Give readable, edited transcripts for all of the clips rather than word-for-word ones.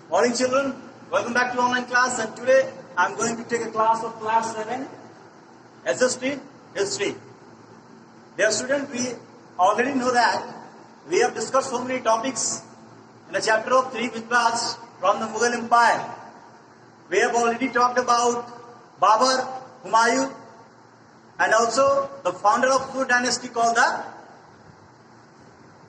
Morning children, welcome back to online class, and today I am going to take a class of class 7 SST History. Dear student, we already know that we have discussed so many topics in the chapter of 3 which was from the Mughal Empire. We have already talked about Babur, Humayun and also the founder of Sur dynasty called the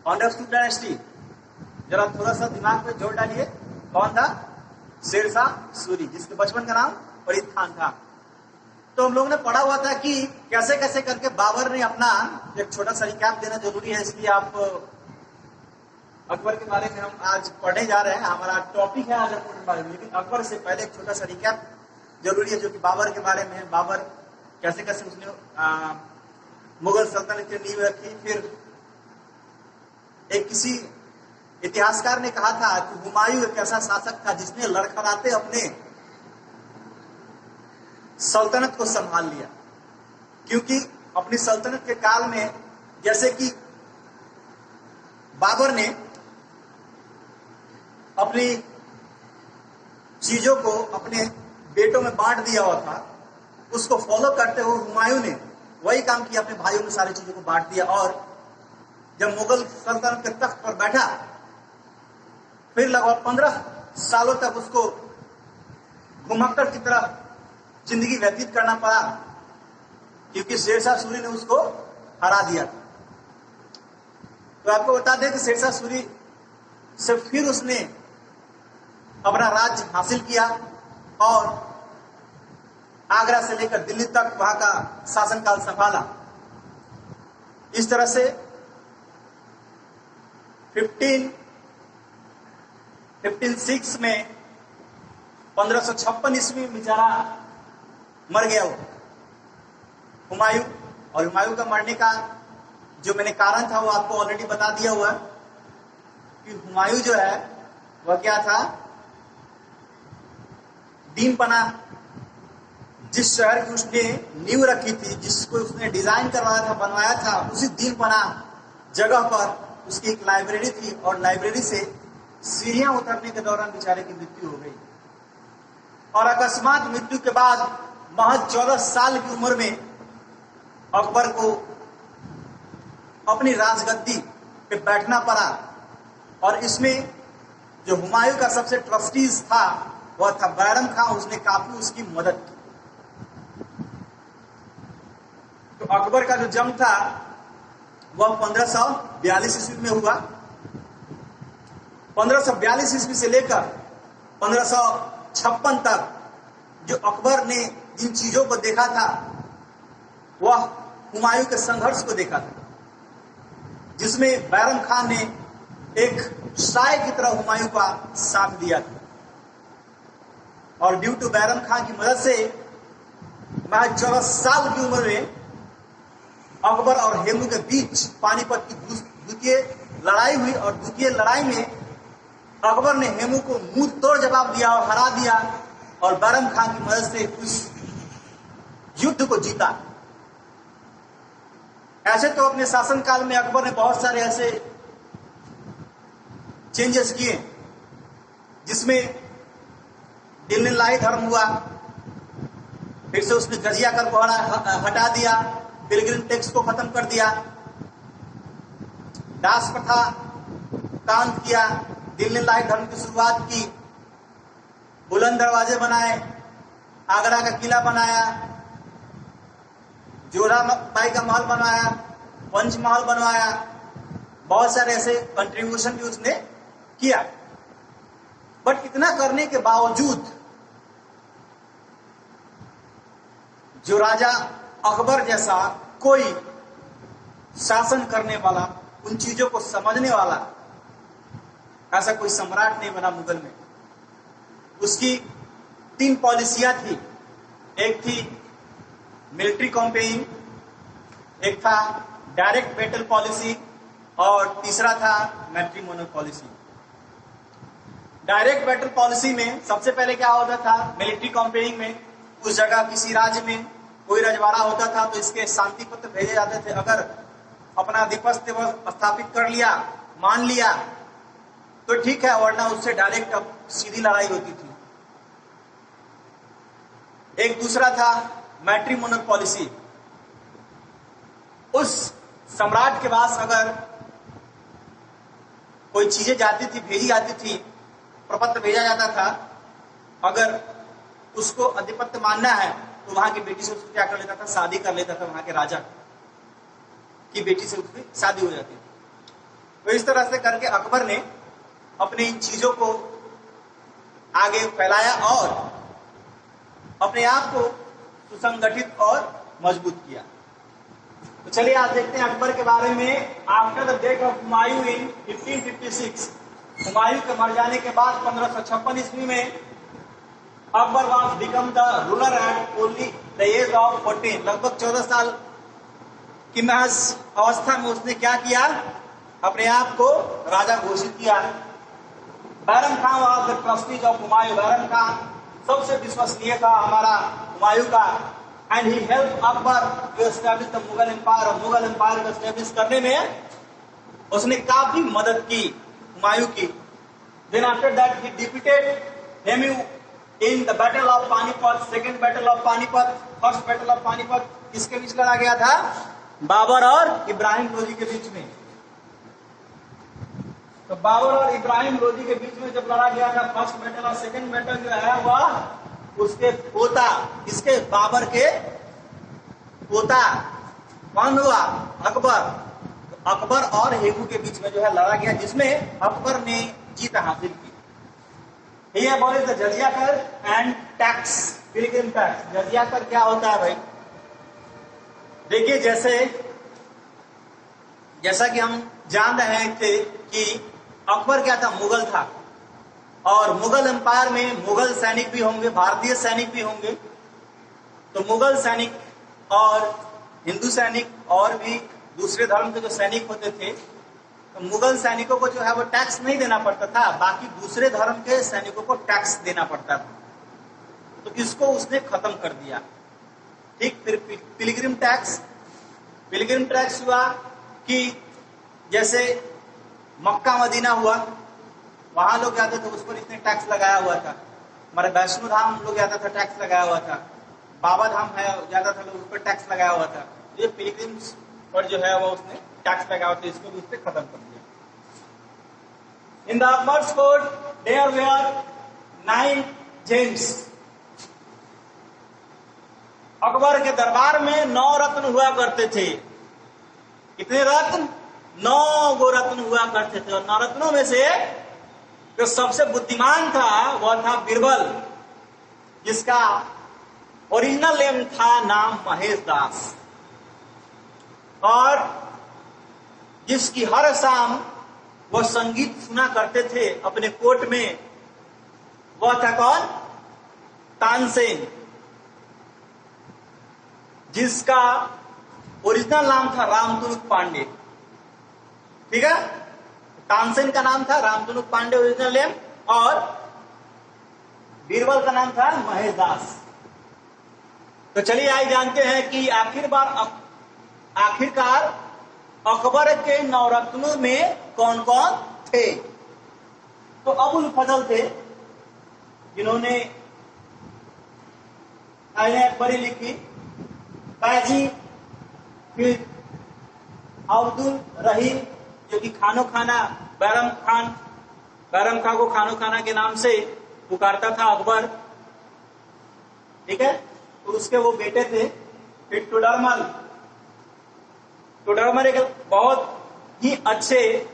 founder of Sur dynasty. जरा थोड़ा सा दिमाग पे जोर डालिए, कौन था? शेरशाह सूरी, जिसके बचपन का नाम फरीद खान था। तो हम लोगों ने पढ़ा हुआ था कि कैसे कैसे करके बाबर ने अपना एक छोटा सा रिकैप देना जरूरी है, इसलिए आप अकबर के बारे में हम आज पढ़ने जा रहे हैं। हमारा टॉपिक है आज अकबर के बारे में, लेकिन अकबर से पहले एक छोटा सा रिकैप जरूरी है जो कि बाबर के बारे में है। बाबर कैसे कैसे उसने मुगल सल्तनत की नींव रखी। फिर एक किसी इतिहासकार ने कहा था कि हुमायूं एक ऐसा शासक था जिसने लड़खड़ाते अपने सल्तनत को संभाल लिया, क्योंकि अपनी सल्तनत के काल में जैसे कि बाबर ने अपनी चीजों को अपने बेटों में बांट दिया हुआ था, उसको फॉलो करते हुए हुमायूं ने वही काम किया, अपने भाइयों में सारी चीजों को बांट दिया। और जब मुगल सल्तनत के तख्त पर बैठा, फिर लगभग 15 सालों तक उसको घुमक्कड़ की तरह जिंदगी व्यतीत करना पड़ा, क्योंकि शेरशाह सूरी ने उसको हरा दिया था। तो आपको बता दें कि शेरशाह सूरी से फिर उसने अपना राज्य हासिल किया और आगरा से लेकर दिल्ली तक वहां का शासनकाल संभाला। इस तरह से 1556 में 1556 ईस्वी में बेचारा मर गया वो हुमायूं। और हुमायूं का मरने का जो मैंने कारण था वो आपको ऑलरेडी बता दिया हुआ कि हुमायूं जो है वह क्या था, दीनपना, जिस शहर की उसने नींव रखी थी, जिसको उसने डिजाइन करवाया था, बनवाया था, उसी दीनपना जगह पर उसकी एक लाइब्रेरी थी और लाइब्रेरी से सीढ़ियां उतरने के दौरान बेचारे की मृत्यु हो गई। और अकस्मात मृत्यु के बाद महज 14 साल की उम्र में अकबर को अपनी राजगद्दी पे बैठना पड़ा। और इसमें जो हुमायूं का सबसे ट्रस्टीज था वह था बैरम खां, उसने काफी उसकी मदद की। तो अकबर का जो जन्म था वह 1542 ईस्वी में हुआ। 1542 ईस्वी से लेकर 1556 तक जो अकबर ने जिन चीजों को देखा था वह हुमायूं के संघर्ष को देखा था, जिसमें बैरम खान ने एक साय की तरह हुमायूं का साथ दिया था। और ड्यू टू बैरम खान की मदद से महज 14 साल की उम्र में अकबर और हेमू के बीच पानीपत की द्वितीय लड़ाई हुई। और द्वितीय लड़ाई में अकबर ने हेमू को मुंह तोड़ जवाब दिया और हरा दिया, और बैरम खान की मदद से उस युद्ध को जीता। ऐसे तो अपने शासनकाल में अकबर ने बहुत सारे ऐसे चेंजेस किए, जिसमें दिल्ली लाई धर्म हुआ, फिर से उसने जजिया कर को हटा दिया, पिलग्रिम टैक्स को खत्म कर दिया, दास प्रथा का अंत किया, दिल्ली लाई धर्म की शुरुआत की, बुलंद दरवाजे बनाए, आगरा का किला बनाया, जोराबाई का महल बनाया, पंचमहल बनवाया। बहुत सारे ऐसे कंट्रीब्यूशन भी उसने किया। बट इतना करने के बावजूद जो राजा अकबर जैसा कोई शासन करने वाला, उन चीजों को समझने वाला ऐसा कोई सम्राट नहीं बना मुगल में। उसकी 3 पॉलिसियां थी। एक थी मिलिट्री कैंपेनिंग, एक था डायरेक्ट बैटल पॉलिसी और तीसरा था matrimonial policy. Direct battle policy में सबसे पहले क्या होता था, मिलिट्री कैंपेनिंग में उस जगह किसी राज्य में कोई रजवाड़ा होता था तो इसके शांति पत्र भेजे जाते थे। अगर अपना आधिपत्य स्थापित कर लिया, मान लिया, तो ठीक है, वरना उससे डायरेक्ट अब सीधी लड़ाई होती थी। एक दूसरा था मैट्रिमोनियल पॉलिसी। उस सम्राट के पास अगर कोई चीजें जाती थी, भेजी जाती थी, प्रपत्र भेजा जाता था, अगर उसको अधिपत्य मानना है तो वहां की बेटी से उसको क्या कर लेता था, शादी कर लेता था। वहां के राजा की बेटी से उसकी शादी हो जाती थी। तो इस तरह से करके अकबर ने अपनी इन चीजों को आगे फैलाया और अपने आप को सुसंगठित और मजबूत किया। तो चलिए आज देखते हैं अकबर के बारे में। After the death of Humayun in 1556, Humayun के मर जाने के बाद 1556 ईस्वी में Akbar was become the ruler at only the age of 14। लगभग 14 साल की महज अवस्था में उसने क्या किया, अपने आप को राजा घोषित किया। Bairam Khan was the trustees of Humayun. Bairam Khan सबसे विश्वसनीय था हमारा हुमायूं का। And he help Akbar to establish the Mughal empire. और मुगल एम्पायर को एस्टैब्लिश करने में उसने काफी मदद की हुमायूं की। Then after that he defeated him in the battle of Panipat, second battle of Panipat. First battle of Panipat किसके बीच लड़ा गया था, बाबर और इब्राहिम लोदी के बीच में। तो बाबर और इब्राहिम लोदी के बीच में जब लड़ा गया था फर्स्ट बैटल, और सेकेंड बैटल जो है वह उसके पोता, इसके बाबर के पोता कौन हुआ, अकबर। तो अकबर और हेमू के बीच में जो है लड़ा गया, जिसमें अकबर ने जीत हासिल की। ये बोले द जजिया कर एंड टैक्स, पिलग्रिम टैक्स। जजिया कर क्या होता है भाई, देखिए जैसा कि हम जान रहे थे कि अकबर क्या था, मुगल था। और मुगल एम्पायर में मुगल सैनिक भी होंगे, भारतीय सैनिक भी होंगे। तो मुगल सैनिक और हिंदू सैनिक और भी दूसरे धर्म के जो सैनिक होते थे, तो मुगल सैनिकों को जो है वो टैक्स नहीं देना पड़ता था, बाकी दूसरे धर्म के सैनिकों को टैक्स देना पड़ता था। तो इसको उसने खत्म कर दिया। ठीक, फिर पिलग्रिम टैक्स हुआ कि जैसे मक्का मदीना हुआ, वहां लोग जाते थे उस पर इतने टैक्स लगाया हुआ था। हमारे वैष्णो धाम लोग जाता था, टैक्स लगाया हुआ था। बाबा धाम है जाता था, लोग उस पर टैक्स लगाया हुआ था। ये पिलग्रिम्स पर जो है वो उसने टैक्स लगाया हुआ था, इसको भी उसने खत्म कर दिया। In the Akbar's court there were 9 gems. Akbar के दरबार में 9 रत्न हुआ करते थे। कितने रत्न, 9 गो रत्न हुआ करते थे। और 9 रत्नों में से जो सबसे बुद्धिमान था वह था बीरबल, जिसका ओरिजिनल नेम था नाम महेश दास, और जिसकी हर शाम वह संगीत सुना करते थे अपने कोर्ट में, वह था कौन, तानसेन, जिसका ओरिजिनल नाम था रामतनुक पांडे। ठीक है, तानसेन का नाम था रामतनुक पांडे ओरिजिनल नेम, और बीरबल का नाम था महेश दास। तो चलिए आज जानते हैं कि आखिरकार अकबर के 9 रत्नों में कौन कौन थे। तो अबुल फजल थे, जिन्होंने आईने अकबरी लिखी। बाजी, फिर अब्दुल रहीम, जो कि खानो खाना, बैरम खां को खानो खाना के नाम से पुकारता था अकबर। ठीक है, तो उसके वो बेटे थे। फिर टोडरमल एक बहुत ही अच्छे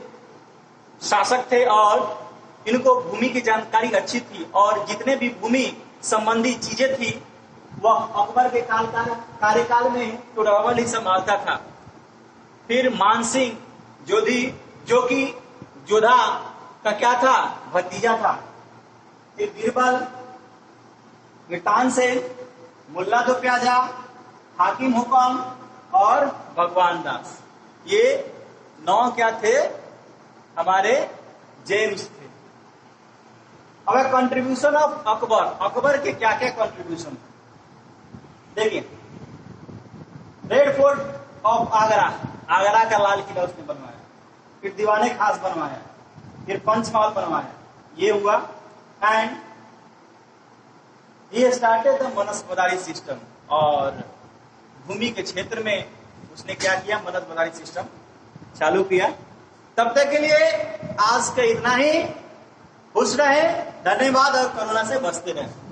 शासक थे, और इनको भूमि की जानकारी अच्छी थी, और जितने भी भूमि संबंधी चीजें थी वह अकबर के कार्यकाल में टोडरमल ही संभालता था। फिर मानसिंह जो कि जोधा का क्या था, भतीजा था। फिर बीरबल, तानसेन, मुल्ला दो प्याजा, हाकिम हुकम और भगवान दास। ये 9 क्या थे, हमारे जेम्स थे। अब कंट्रीब्यूशन ऑफ अकबर के क्या क्या कंट्रीब्यूशन थे देखिए। रेड फोर्ट ऑफ आगरा का लाल किला उसने बनवाया। फिर दीवाने खास बनवाया। फिर पंचमहल बनवाया, ये हुआ। And he started the मनसबदारी system, और भूमि के क्षेत्र में उसने क्या किया, मनसबदारी सिस्टम चालू किया। तब तक के लिए आज का इतना ही। खुश रहे, धन्यवाद, और कोरोना से बचते रहे।